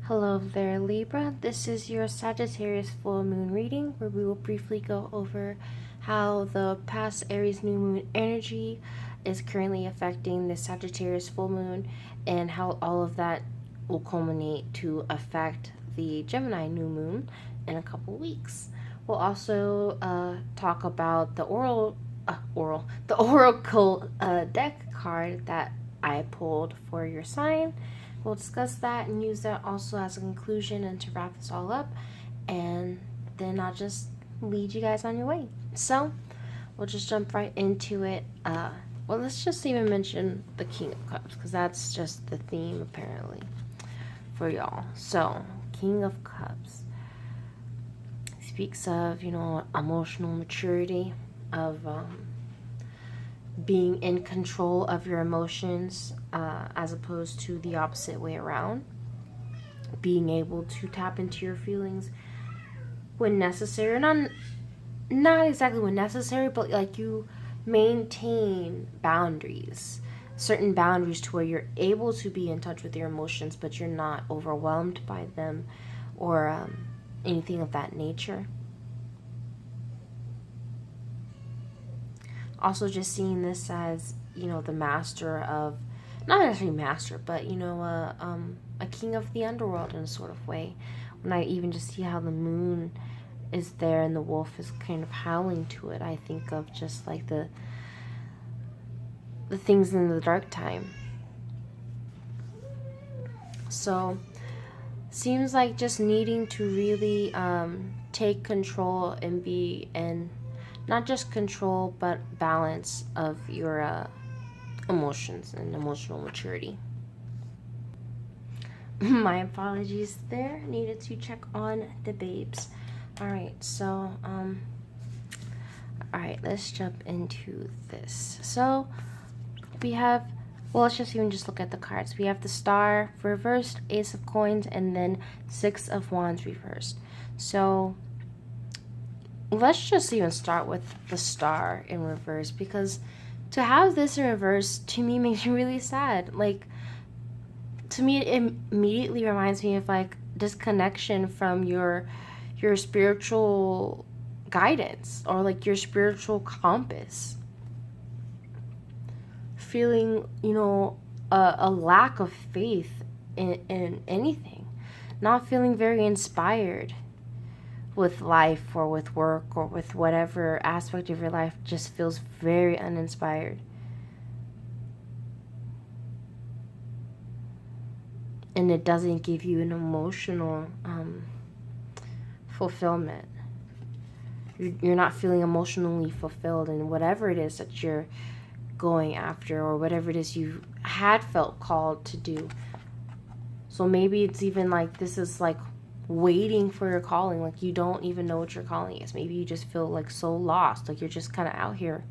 Hello there, Libra. This is your Sagittarius full moon reading where we will briefly go over how the past Aries new moon energy is currently affecting the Sagittarius full moon and how all of that will culminate to affect the Gemini new moon in a couple weeks. We'll also talk about the oracle deck card that I pulled for your sign. We'll discuss that and use that also as a conclusion and to wrap this all up, and then I'll just lead you guys on your way. So we'll just jump right into it. Well, let's just even mention the King of Cups because that's just the theme apparently for y'all. So King of Cups speaks of, emotional maturity, of being in control of your emotions, as opposed to the opposite way around. Being able to tap into your feelings when necessary. Not exactly when necessary, but like you maintain boundaries. Certain boundaries to where you're able to be in touch with your emotions, but you're not overwhelmed by them or anything of that nature. Also just seeing this as, the master of, not necessarily master, but, a king of the underworld in a sort of way. When I even just see how the moon is there and the wolf is kind of howling to it, I think of just like the things in the dark time. So, seems like just needing to really take control and be in not just control, but balance of your emotions and emotional maturity. My apologies there. Needed to check on the babes. Alright, so, alright, let's jump into this. So, we have, well, let's just even just look at the cards. We have the Star reversed, Ace of Coins, and then Six of Wands reversed. So, let's just even start with the Star in reverse, because to have this in reverse to me makes me really sad. Like, to me it immediately reminds me of like disconnection from your spiritual guidance or like your spiritual compass. Feeling, a lack of faith in anything. Not feeling very inspired with life or with work or with whatever aspect of your life. Just feels very uninspired. And it doesn't give you an emotional fulfillment. You're not feeling emotionally fulfilled in whatever it is that you're going after or whatever it is you had felt called to do. So maybe it's even like this is like waiting for your calling, like you don't even know what your calling is. Maybe you just feel like so lost, like you're just kind of out here.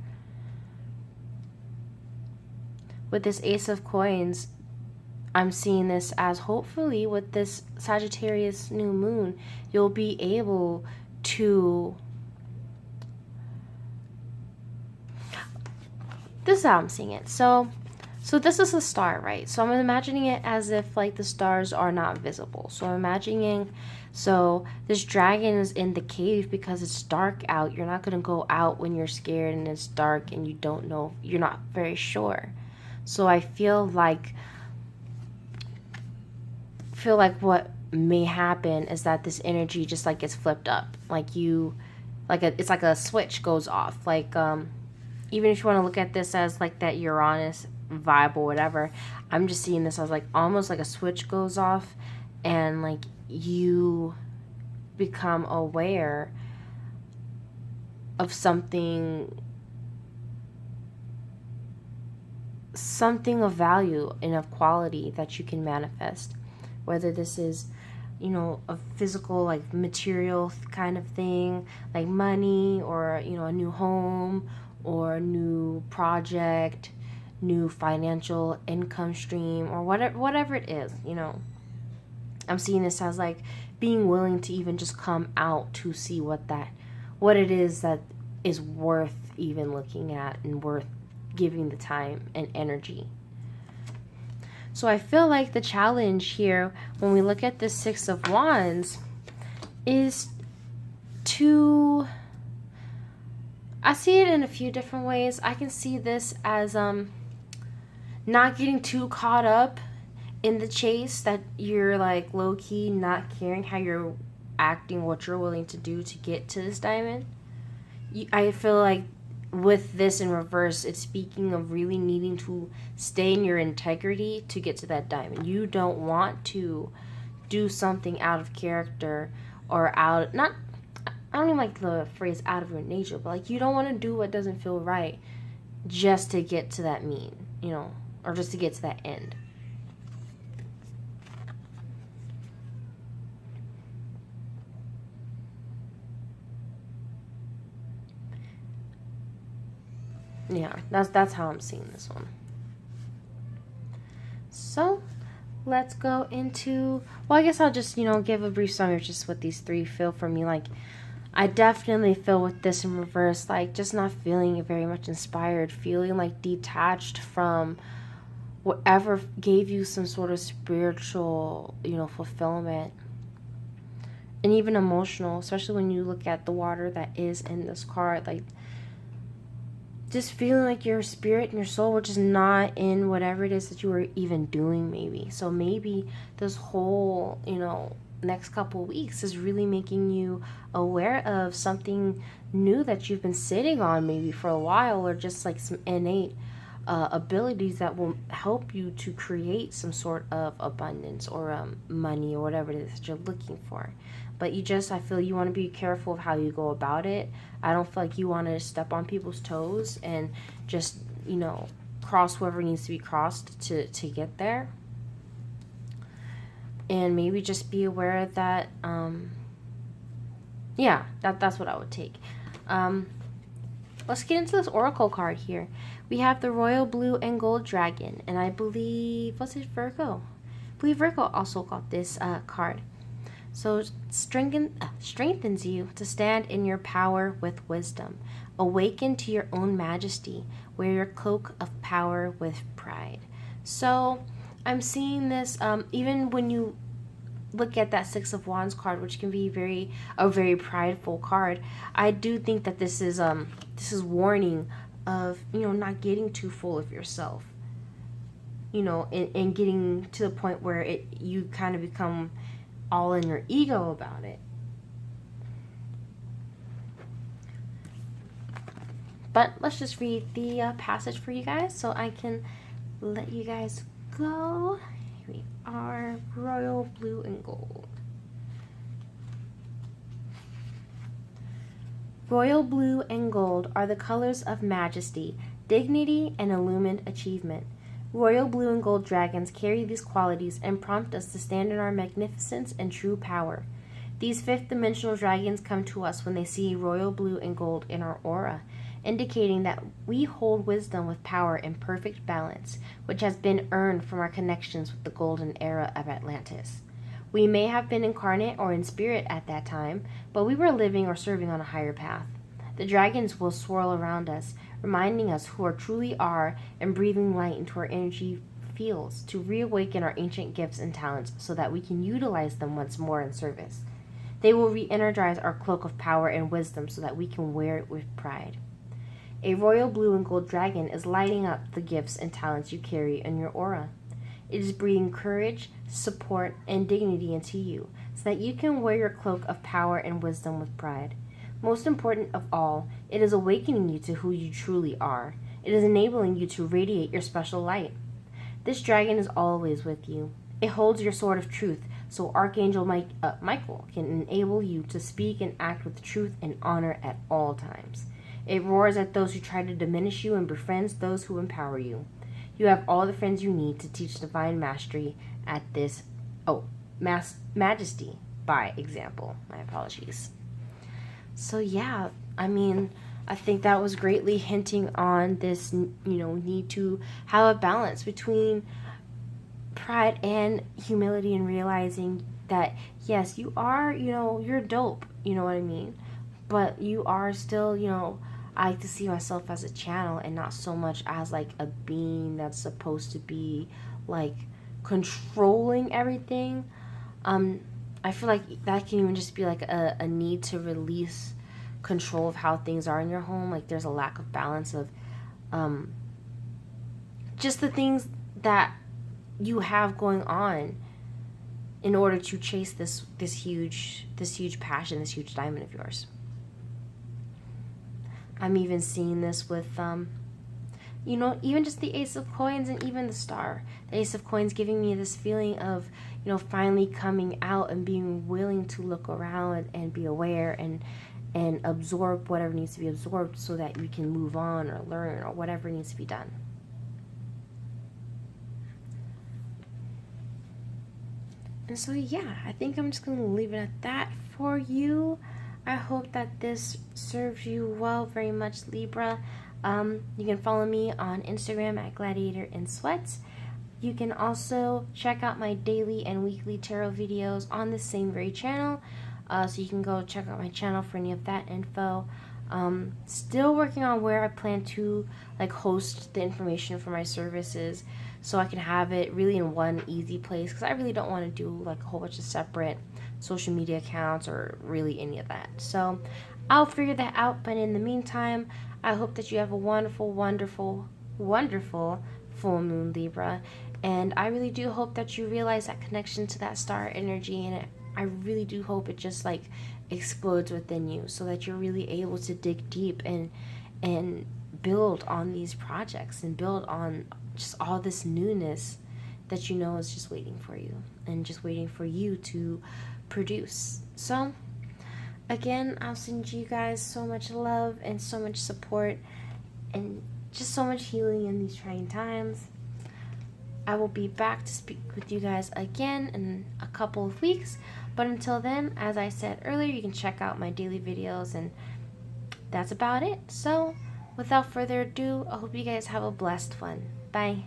With this Ace of Coins, I'm seeing this as hopefully with this Sagittarius new moon, you'll be able to, this is how I'm seeing it. So this is a star, right? So I'm imagining it as if like the stars are not visible. So I'm imagining, so this dragon is in the cave because it's dark out. You're not going to go out when you're scared and it's dark and you don't know, you're not very sure. So I feel like what may happen is that this energy just like gets flipped up. Like it's like a switch goes off. Like, even if you want to look at this as like that Uranus vibe or whatever, I'm just seeing this as like almost like a switch goes off and like you become aware of something of value and of quality that you can manifest, whether this is a physical like material kind of thing like money or a new home or a new project, new financial income stream, or whatever it is. I'm seeing this as like being willing to even just come out to see what it is that is worth even looking at and worth giving the time and energy. So I feel like the challenge here, when we look at the Six of Wands, is to... I see it in a few different ways. I can see this as not getting too caught up in the chase, that you're like low-key not caring how you're acting, what you're willing to do to get to this diamond. I feel like with this in reverse, it's speaking of really needing to stay in your integrity to get to that diamond. You don't want to do something out of character or out, not, I don't even like the phrase out of your nature, but like you don't want to do what doesn't feel right just to get to that mean, you know, or just to get to that end. Yeah, that's how I'm seeing this one. So let's go into, well, I guess I'll just, give a brief summary of just what these three feel for me. Like, I definitely feel with this in reverse, like just not feeling very much inspired, feeling like detached from whatever gave you some sort of spiritual, fulfillment. And even emotional, especially when you look at the water that is in this card, like just feeling like your spirit and your soul were just not in whatever it is that you were even doing, maybe. So maybe this whole, next couple of weeks is really making you aware of something new that you've been sitting on maybe for a while, or just like some innate abilities that will help you to create some sort of abundance or money or whatever it is that you're looking for. But I feel you want to be careful of how you go about it. I don't feel like you want to step on people's toes and just, cross whoever needs to be crossed to get there. And maybe just be aware that, that's what I would take. Let's get into this oracle card here. We have the Royal Blue and Gold Dragon, and I believe, was it Virgo? I believe Virgo also got this card. So strengthens you to stand in your power with wisdom. Awaken to your own majesty. Wear your cloak of power with pride. So I'm seeing this even when you look at that Six of Wands card, which can be a very prideful card. I do think that this is warning of not getting too full of yourself. And getting to the point where you kind of become all in your ego about it. But let's just read the passage for you guys so I can let you guys go. Here we are, Royal Blue and Gold. Royal blue and gold are the colors of majesty, dignity, and illumined achievement. Royal blue and gold dragons carry these qualities and prompt us to stand in our magnificence and true power. These fifth-dimensional dragons come to us when they see royal blue and gold in our aura, indicating that we hold wisdom with power in perfect balance, which has been earned from our connections with the golden era of Atlantis. We may have been incarnate or in spirit at that time, but we were living or serving on a higher path. The dragons will swirl around us, reminding us who we truly are and breathing light into our energy fields to reawaken our ancient gifts and talents so that we can utilize them once more in service. They will re-energize our cloak of power and wisdom so that we can wear it with pride. A royal blue and gold dragon is lighting up the gifts and talents you carry in your aura. It is breathing courage, support, and dignity into you so that you can wear your cloak of power and wisdom with pride. Most important of all, it is awakening you to who you truly are. It is enabling you to radiate your special light. This dragon is always with you. It holds your sword of truth, so Archangel Michael can enable you to speak and act with truth and honor at all times. It roars at those who try to diminish you and befriends those who empower you. You have all the friends you need to teach divine mastery at this, majesty by example. My apologies. So yeah, I think that was greatly hinting on this, need to have a balance between pride and humility, and realizing that, yes, you are, you're dope, you know what I mean? But you are still, I like to see myself as a channel and not so much as like a being that's supposed to be like controlling everything. I feel like that can even just be like a need to release control of how things are in your home. Like there's a lack of balance of just the things that you have going on in order to chase this huge passion, this huge diamond of yours. I'm even seeing this with you know, even just the Ace of Coins and even the Star. The Ace of Coins giving me this feeling of, you know, finally coming out and being willing to look around and be aware and absorb whatever needs to be absorbed so that you can move on or learn or whatever needs to be done. And so yeah, I think I'm just going to leave it at that for you. I hope that this serves you well very much, Libra. You can follow me on Instagram at Gladiator in Sweats. You can also check out my daily and weekly tarot videos on the same very channel. So you can go check out my channel for any of that info. Still working on where I plan to like host the information for my services so I can have it really in one easy place, because I really don't want to do like a whole bunch of separate social media accounts or really any of that. So I'll figure that out, but in the meantime, I hope that you have a wonderful, wonderful, wonderful full moon, Libra. And I really do hope that you realize that connection to that star energy, and I really do hope it just like explodes within you so that you're really able to dig deep and build on these projects and build on just all this newness that you know is just waiting for you and just waiting for you to produce. So again, I'll send you guys so much love and so much support and just so much healing in these trying times. I will be back to speak with you guys again in a couple of weeks. But until then, as I said earlier, you can check out my daily videos, and that's about it. So without further ado, I hope you guys have a blessed one. Bye.